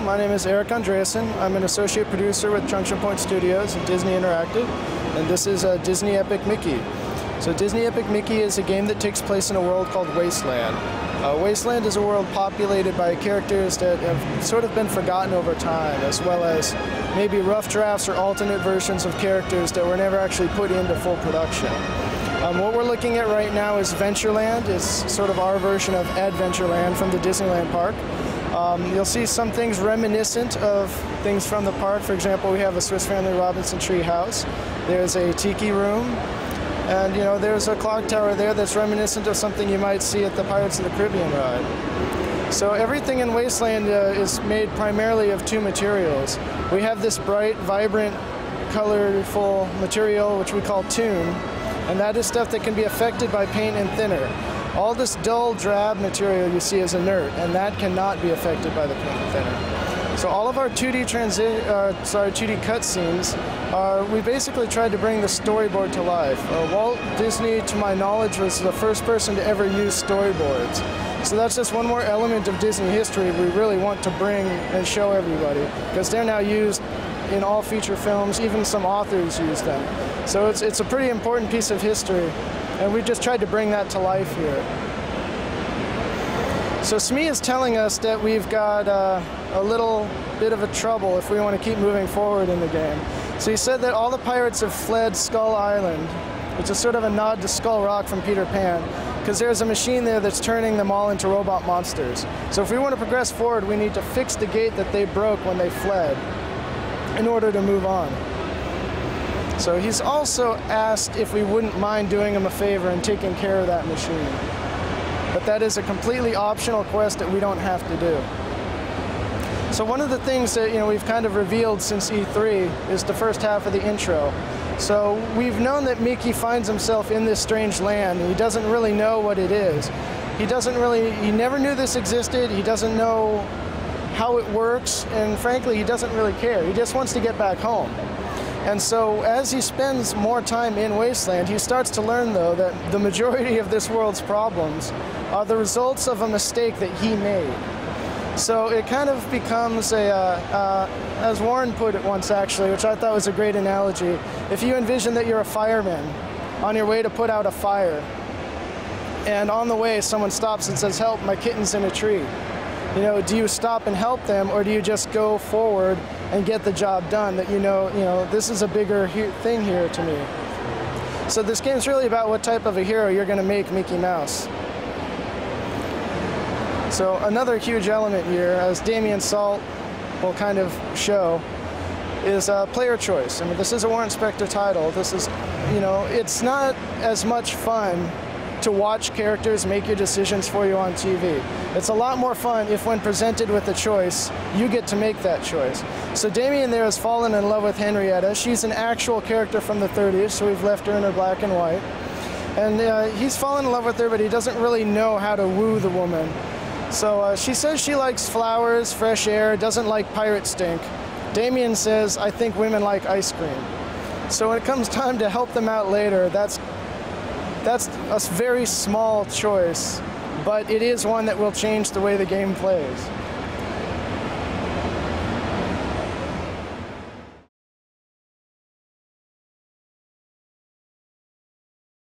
my name is Eric Andreasen. I'm an associate producer with Junction Point Studios and Disney Interactive, and this is Disney Epic Mickey. So Disney Epic Mickey is a game that takes place in a world called Wasteland. Wasteland is a world populated by characters that have sort of been forgotten over time, as well as maybe rough drafts or alternate versions of characters that were never actually put into full production. What we're looking at right now is Ventureland. It's sort of our version of Adventureland from the Disneyland park. You'll see some things reminiscent of things from the park. For example, we have a Swiss Family Robinson tree house. There's a tiki room. And, you know, there's a clock tower there that's reminiscent of something you might see at the Pirates of the Caribbean ride. So everything in Wasteland is made primarily of two materials. We have this bright, vibrant, colorful material, which we call toon. And that is stuff that can be affected by paint and thinner. All this dull, drab material you see is inert, and that cannot be affected by the paint and thinner. So all of our 2D 2D cutscenes, we basically tried to bring the storyboard to life. Walt Disney, to my knowledge, was the first person to ever use storyboards. So that's just one more element of Disney history we really want to bring and show everybody, because they're now used in all feature films. Even some authors use them. So it's a pretty important piece of history, and we just tried to bring that to life here. So Smee is telling us that we've got a little bit of a trouble if we want to keep moving forward in the game. So he said that all the pirates have fled Skull Island, which is sort of a nod to Skull Rock from Peter Pan, because there's a machine there that's turning them all into robot monsters. So if we want to progress forward, we need to fix the gate that they broke when they fled in order to move on. So he's also asked if we wouldn't mind doing him a favor and taking care of that machine. But that is a completely optional quest that we don't have to do. So one of the things that we've kind of revealed since E3 is the first half of the intro. So we've known that Mickey finds himself in this strange land, and he doesn't really know what it is. He never knew this existed. He doesn't know how it works, and frankly, he doesn't really care. He just wants to get back home. And so as he spends more time in Wasteland, he starts to learn, though, that the majority of this world's problems are the results of a mistake that he made. So it kind of becomes as Warren put it once, actually, which I thought was a great analogy. If you envision that you're a fireman on your way to put out a fire, and on the way someone stops and says, "Help, my kitten's in a tree." Do you stop and help them, or do you just go forward and get the job done, that this is a bigger thing here to me? So this game's really about what type of a hero you're going to make Mickey Mouse. So another huge element here, as Damien Salt will kind of show, is player choice. I mean, this is a Warren Spector title. This is, it's not as much fun to watch characters make your decisions for you on TV. It's a lot more fun if, when presented with a choice, you get to make that choice. So Damien there has fallen in love with Henrietta. She's an actual character from the 30s, so we've left her in her black and white. And he's fallen in love with her, but he doesn't really know how to woo the woman. So she says she likes flowers, fresh air, doesn't like pirate stink. Damien says, "I think women like ice cream." So when it comes time to help them out later, that's a very small choice, but it is one that will change the way the game plays.